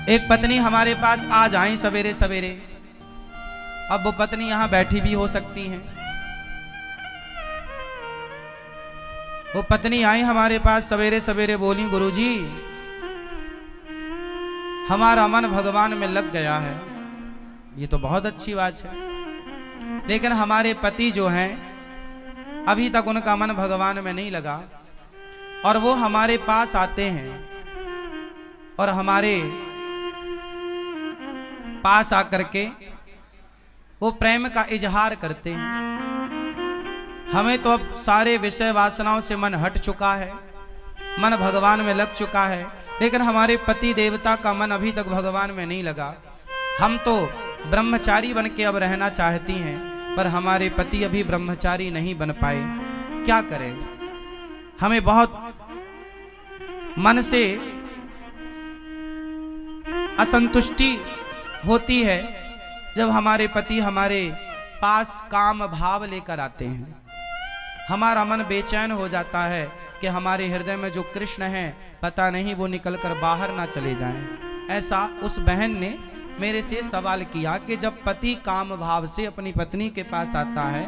एक पत्नी हमारे पास आ जाए सवेरे सवेरे, अब वो पत्नी यहां बैठी भी हो सकती हैं। वो पत्नी आई हमारे पास सवेरे सवेरे, बोली गुरुजी हमारा मन भगवान में लग गया है। ये तो बहुत अच्छी बात है, लेकिन हमारे पति जो हैं अभी तक उनका मन भगवान में नहीं लगा, और वो हमारे पास आते हैं और हमारे पास आकर के वो प्रेम का इजहार करते हैं। हमें तो अब सारे विषय वासनाओं से मन हट चुका है, मन भगवान में लग चुका है, लेकिन हमारे पति देवता का मन अभी तक भगवान में नहीं लगा। हम तो ब्रह्मचारी बन के अब रहना चाहती हैं, पर हमारे पति अभी ब्रह्मचारी नहीं बन पाए। क्या करें? हमें बहुत मन से असंतुष्टि होती है जब हमारे पति हमारे पास काम भाव लेकर आते हैं। हमारा मन बेचैन हो जाता है कि हमारे हृदय में जो कृष्ण हैं पता नहीं वो निकलकर बाहर ना चले जाएं। ऐसा उस बहन ने मेरे से सवाल किया कि जब पति काम भाव से अपनी पत्नी के पास आता है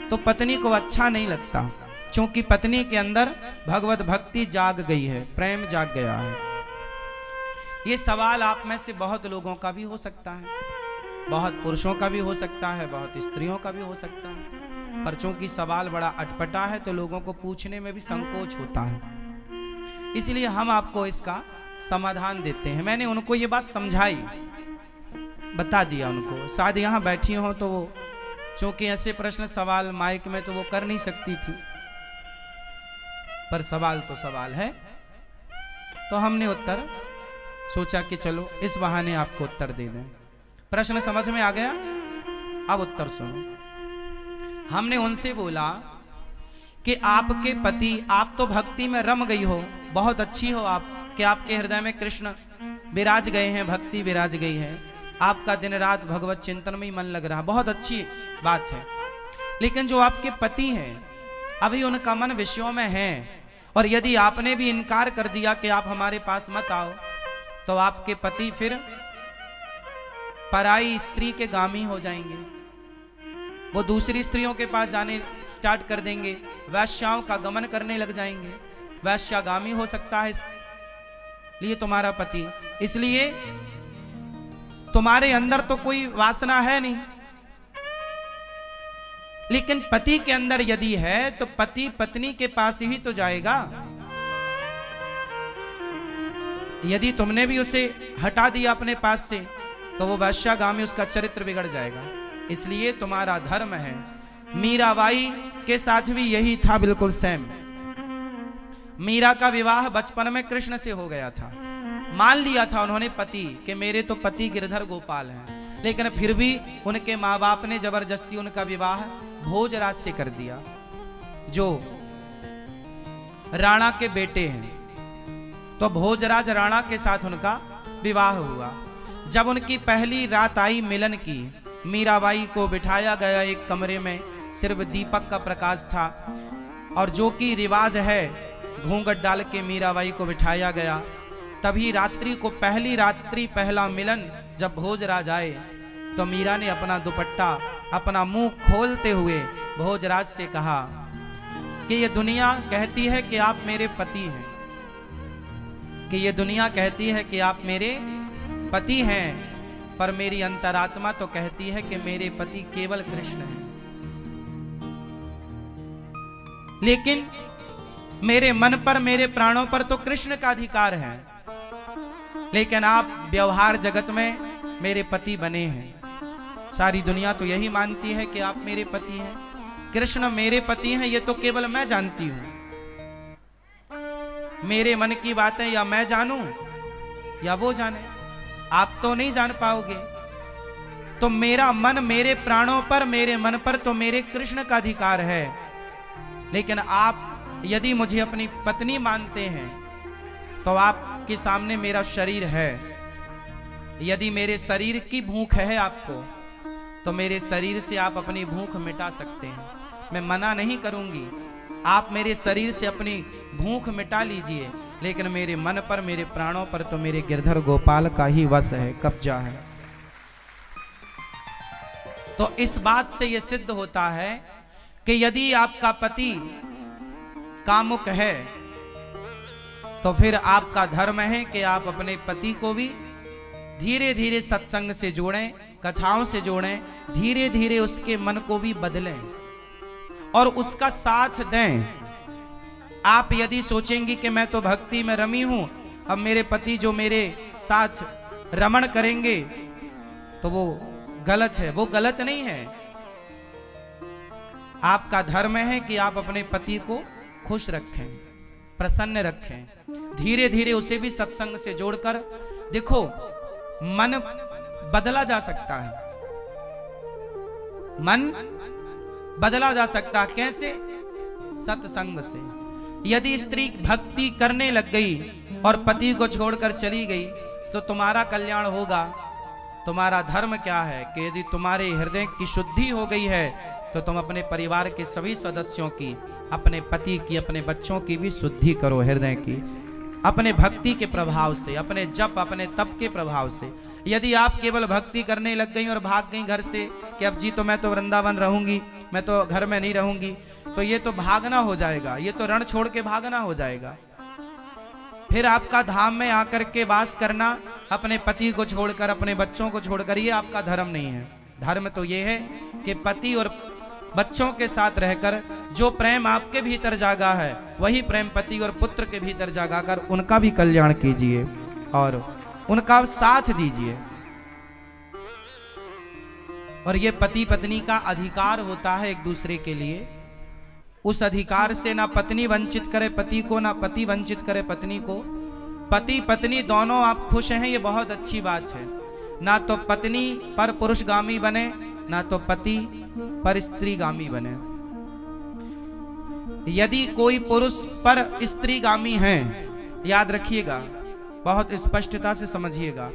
तो पत्नी को अच्छा नहीं लगता, क्योंकि पत्नी के अंदर भगवत भक्ति जाग गई है, प्रेम जाग गया है। ये सवाल आप में से बहुत लोगों का भी हो सकता है, बहुत पुरुषों का भी हो सकता है, बहुत स्त्रियों का भी हो सकता है, पर चूंकि सवाल बड़ा अटपटा है तो लोगों को पूछने में भी संकोच होता है, इसलिए हम आपको इसका समाधान देते हैं। मैंने उनको ये बात समझाई, बता दिया उनको। शायद यहाँ बैठी हो तो वो, चूंकि ऐसे प्रश्न सवाल माइक में तो वो कर नहीं सकती थी, पर सवाल तो सवाल है, तो हमने उत्तर सोचा कि चलो इस बहाने आपको उत्तर दे दें। प्रश्न समझ में आ गया? अब उत्तर सुनो। हमने उनसे बोला कि आपके पति, आप तो भक्ति में रम गई हो, बहुत अच्छी हो आप, कि आपके हृदय में कृष्ण विराज गए हैं, भक्ति विराज गई है, आपका दिन रात भगवत चिंतन में ही मन लग रहा, बहुत अच्छी बात है। लेकिन जो आपके पति हैं अभी उनका मन विषयों में है, और यदि आपने भी इनकार कर दिया कि आप हमारे पास मत आओ, तो आपके पति फिर पराई स्त्री के गामी हो जाएंगे, वो दूसरी स्त्रियों के पास जाने स्टार्ट कर देंगे, वैश्याओं का गमन करने लग जाएंगे, वैश्यागामी हो सकता है इसलिए तुम्हारा पति। इसलिए तुम्हारे अंदर तो कोई वासना है नहीं, लेकिन पति के अंदर यदि है तो पति पत्नी के पास ही तो जाएगा। यदि तुमने भी उसे हटा दिया अपने पास से तो वो वैश्यागामी, उसका चरित्र बिगड़ जाएगा। इसलिए तुम्हारा धर्म है। मीराबाई के साथ भी यही था, बिल्कुल सेम। मीरा का विवाह बचपन में कृष्ण से हो गया था, मान लिया था उन्होंने पति कि मेरे तो पति गिरधर गोपाल हैं, लेकिन फिर भी उनके माँ बाप ने जबरदस्ती उनका विवाह भोजराज से कर दिया, जो राणा के बेटे हैं। तो भोजराज राणा के साथ उनका विवाह हुआ। जब उनकी पहली रात आई मिलन की, मीराबाई को बिठाया गया एक कमरे में, सिर्फ दीपक का प्रकाश था, और जो कि रिवाज है घूंघट डाल के मीराबाई को बिठाया गया। तभी रात्रि को, पहली रात्रि पहला मिलन जब भोजराज आए तो मीरा ने अपना दुपट्टा, अपना मुंह खोलते हुए भोजराज से कहा कि ये दुनिया कहती है कि आप मेरे पति हैं, कि ये दुनिया कहती है कि आप मेरे पति हैं, पर मेरी अंतरात्मा तो कहती है कि मेरे पति केवल कृष्ण हैं। लेकिन मेरे मन पर, मेरे प्राणों पर तो कृष्ण का अधिकार है, लेकिन आप व्यवहार जगत में मेरे पति बने हैं। सारी दुनिया तो यही मानती है कि आप मेरे पति हैं, कृष्ण मेरे पति हैं, ये तो केवल मैं जानती हूं। मेरे मन की बातें या मैं जानूं या वो जाने, आप तो नहीं जान पाओगे। तो मेरा मन, मेरे प्राणों पर, मेरे मन पर तो मेरे कृष्ण का अधिकार है, लेकिन आप यदि मुझे अपनी पत्नी मानते हैं तो आपके सामने मेरा शरीर है। यदि मेरे शरीर की भूख है आपको, तो मेरे शरीर से आप अपनी भूख मिटा सकते हैं, मैं मना नहीं करूंगी। आप मेरे शरीर से अपनी भूख मिटा लीजिए, लेकिन मेरे मन पर, मेरे प्राणों पर तो मेरे गिरधर गोपाल का ही वश है, कब्जा है। तो इस बात से यह सिद्ध होता है कि यदि आपका पति कामुक है तो फिर आपका धर्म है कि आप अपने पति को भी धीरे धीरे सत्संग से जोड़ें, कथाओं से जोड़ें, धीरे धीरे उसके मन को भी बदलें और उसका साथ दें। आप यदि सोचेंगी कि मैं तो भक्ति में रमी हूं, अब मेरे पति जो मेरे साथ रमण करेंगे तो वो गलत है, वो गलत नहीं है। आपका धर्म है कि आप अपने पति को खुश रखें, प्रसन्न रखें, धीरे धीरे उसे भी सत्संग से जोड़कर। देखो, मन बदला जा सकता है, मन बदला जा सकता है। कैसे? सत्संग से। यदि स्त्री भक्ति करने लग गई और पति को छोड़कर चली गई तो तुम्हारा कल्याण होगा। तुम्हारा धर्म क्या है कि यदि तुम्हारे हृदय की शुद्धि हो गई है तो तुम अपने परिवार के सभी सदस्यों की, अपने पति की, अपने बच्चों की भी शुद्धि करो हृदय की, अपने भक्ति के प्रभाव से, अपने जप, अपने तप के प्रभाव से। यदि आप केवल भक्ति करने लग गई और भाग गई घर से कि अब जी तो मैं तो वृंदावन रहूंगी, मैं तो घर में नहीं रहूंगी, तो ये तो भागना हो जाएगा, ये तो रण छोड़ के भागना हो जाएगा। फिर आपका धाम में आकर के वास करना, अपने पति को छोड़कर, अपने बच्चों को छोड़कर, ये आपका धर्म नहीं है। धर्म तो ये है कि पति और बच्चों के साथ रहकर जो प्रेम आपके भीतर जागा है वही प्रेम पति और पुत्र के भीतर जागा कर उनका भी कल्याण कीजिए और उनका साथ दीजिए। और ये पति पत्नी का अधिकार होता है एक दूसरे के लिए। उस अधिकार से ना पत्नी वंचित करे पति को, ना पति वंचित करे पत्नी को। पति पत्नी दोनों आप खुश हैं, ये बहुत अच्छी बात है। ना तो पत्नी पर पुरुषगामी बने, ना तो पति पर स्त्रीगामी बने। यदि कोई पुरुष पर स्त्रीगामी है, याद रखिएगा, बहुत स्पष्टता से समझिएगा,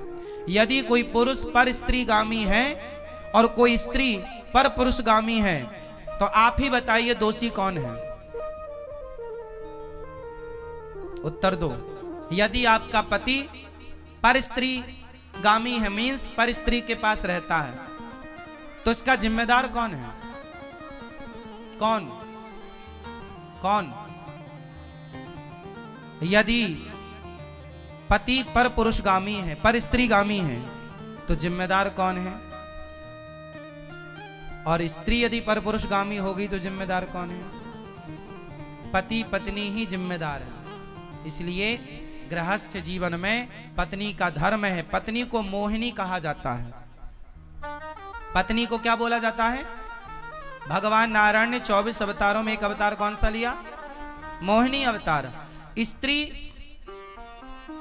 यदि कोई पुरुष पर स्त्रीगामी है और कोई स्त्री पर पुरुषगामी है तो आप ही बताइए दोषी कौन है? उत्तर दो। यदि आपका पति पर स्त्रीगामी है, मीन्स पर स्त्री के पास रहता है, तो इसका जिम्मेदार कौन है? कौन? कौन? यदि पति पर पुरुषगामी है, पर स्त्रीगामी है, तो जिम्मेदार कौन है? और स्त्री यदि पर पुरुषगामी होगी तो जिम्मेदार कौन है? पति पत्नी ही जिम्मेदार है। इसलिए गृहस्थ जीवन में पत्नी का धर्म है। पत्नी को मोहिनी कहा जाता है। पत्नी को क्या बोला जाता है? भगवान नारायण ने 24 अवतारों में एक अवतार कौन सा लिया? मोहिनी अवतार। स्त्री,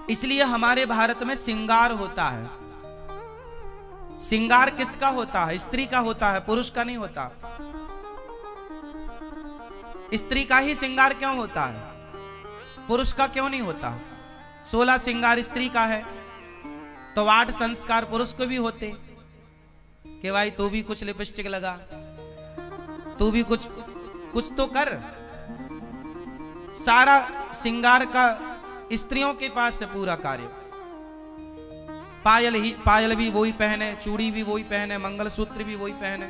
इसलिए हमारे भारत में श्रृंगार होता है। श्रृंगार किसका होता है? स्त्री का होता है, पुरुष का नहीं होता। स्त्री का ही श्रृंगार क्यों होता है? पुरुष का क्यों नहीं होता? 16 श्रृंगार स्त्री का है तो 8 संस्कार पुरुष को भी होते कि भाई तू भी कुछ लिपस्टिक लगा, तू भी कुछ तो कर। सारा श्रृंगार का स्त्रियों के पास है पूरा कार्य। पायल भी वही पहने, चूड़ी भी वही पहने, मंगलसूत्र भी वही पहने,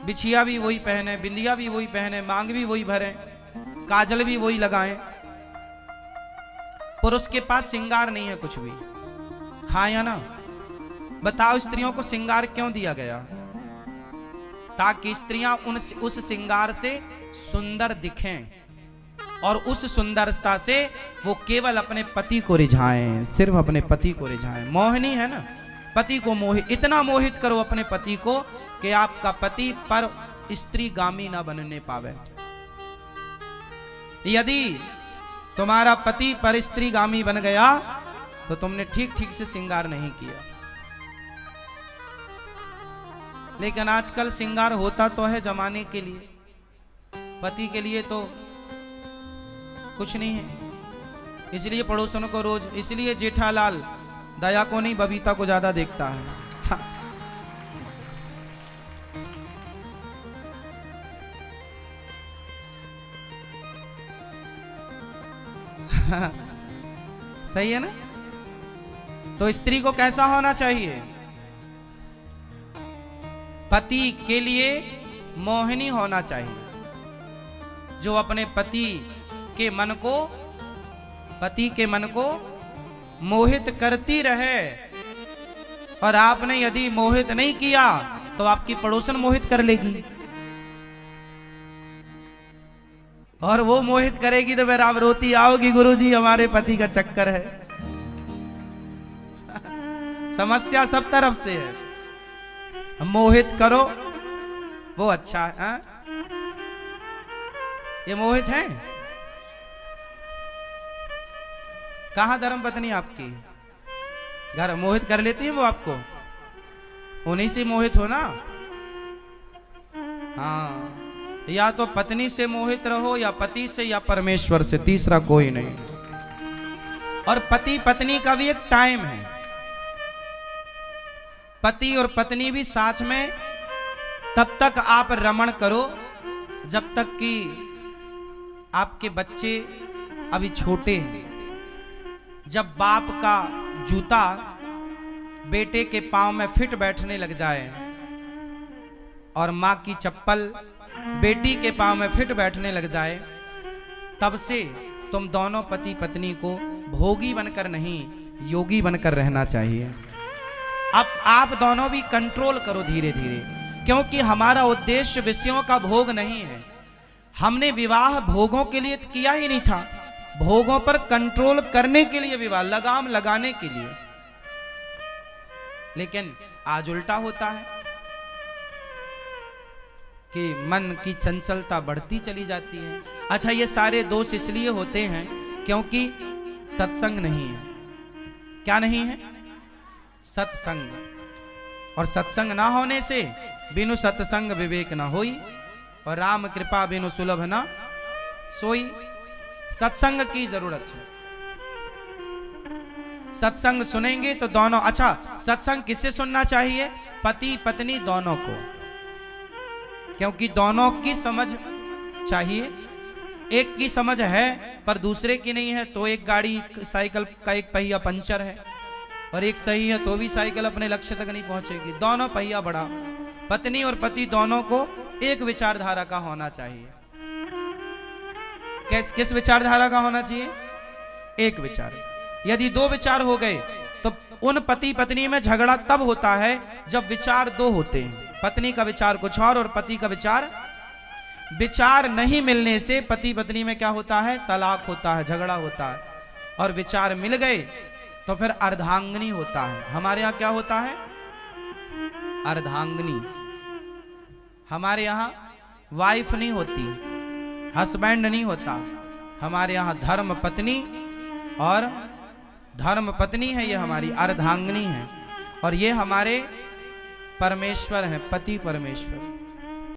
बिछिया भी वही पहने, बिंदिया भी वही पहने, मांग भी वही भरे, काजल भी वही लगाएं। पुरुष के पास श्रृंगार नहीं है कुछ भी। हाँ या ना? बताओ, स्त्रियों को श्रृंगार क्यों दिया गया? ताकि स्त्रियां उस श्रृंगार से सुंदर दिखें और उस सुंदरता से वो केवल अपने पति को रिझाएं, सिर्फ अपने पति को रिझाएं। मोहिनी है ना, पति को इतना मोहित करो अपने पति को कि आपका पति पर स्त्रीगामी ना बनने पावे। यदि तुम्हारा पति पर स्त्रीगामी बन गया तो तुमने ठीक से श्रृंगार नहीं किया। लेकिन आजकल श्रृंगार होता तो है जमाने के लिए, पति के लिए तो कुछ नहीं है। इसलिए पड़ोसन को रोज, इसलिए जेठालाल दया को नहीं बबीता को ज्यादा देखता है। हाँ। सही है ना? तो स्त्री को कैसा होना चाहिए? पति के लिए मोहिनी होना चाहिए, जो अपने पति के मन को मोहित करती रहे। और आपने यदि मोहित नहीं किया तो आपकी पड़ोसन मोहित कर लेगी, और वो मोहित करेगी तो फिर आप रोती आओगी, गुरुजी हमारे पति का चक्कर है। समस्या सब तरफ से है। मोहित करो वो अच्छा है। ये मोहित है? कहां धर्म पत्नी आपकी? घर मोहित कर लेती है वो आपको? उन्हीं से मोहित हो ना। हाँ, या तो पत्नी से मोहित रहो, या पति से, या परमेश्वर से, तीसरा कोई नहीं। और पति पत्नी का भी एक टाइम है। पति और पत्नी भी साथ में तब तक आप रमण करो जब तक कि आपके बच्चे अभी छोटे हैं। जब बाप का जूता बेटे के पांव में फिट बैठने लग जाए और मां की चप्पल बेटी के पांव में फिट बैठने लग जाए, तब से तुम दोनों पति पत्नी को भोगी बनकर नहीं, योगी बनकर रहना चाहिए। अब आप दोनों भी कंट्रोल करो धीरे धीरे, क्योंकि हमारा उद्देश्य विषयों का भोग नहीं है। हमने विवाह भोगों के लिए किया ही नहीं था, भोगों पर कंट्रोल करने के लिए विवाह, लगाम लगाने के लिए। लेकिन आज उल्टा होता है कि मन की चंचलता बढ़ती चली जाती है। अच्छा, ये सारे दोष इसलिए होते हैं क्योंकि सत्संग नहीं है। क्या नहीं है? सत्संग। और सत्संग ना होने से बिनु सत्संग विवेक ना होई, और राम कृपा बिनु सुलभ ना सोई। सत्संग की जरूरत है। सत्संग सुनेंगे तो दोनों, अच्छा सत्संग किससे सुनना चाहिए? पति पत्नी दोनों को, क्योंकि दोनों की समझ चाहिए। एक की समझ है पर दूसरे की नहीं है, तो एक गाड़ी साइकिल का एक पहिया पंचर है, और एक सही है तो भी साइकिल अपने लक्ष्य तक नहीं पहुंचेगी। दोनों पहिया बड़ा। पत्नी और पति दोनों को एक विचारधारा का होना चाहिए। किस विचारधारा का होना चाहिए? एक विचार। यदि दो विचार हो गए तो उन पति पत्नी में झगड़ा तब होता है जब विचार दो होते हैं। पत्नी का विचार कुछ और पति का विचार नहीं मिलने से पति पत्नी में क्या होता है? तलाक होता है, झगड़ा होता है। और विचार मिल गए तो फिर अर्धांगिनी होता है। हमारे यहाँ क्या होता है? अर्धांगिनी। हमारे यहाँ वाइफ नहीं होती, हस्बैंड नहीं होता। हमारे यहाँ धर्म पत्नी, और धर्म पत्नी है, ये हमारी अर्धांगिनी है। और ये हमारे परमेश्वर हैं, पति परमेश्वर।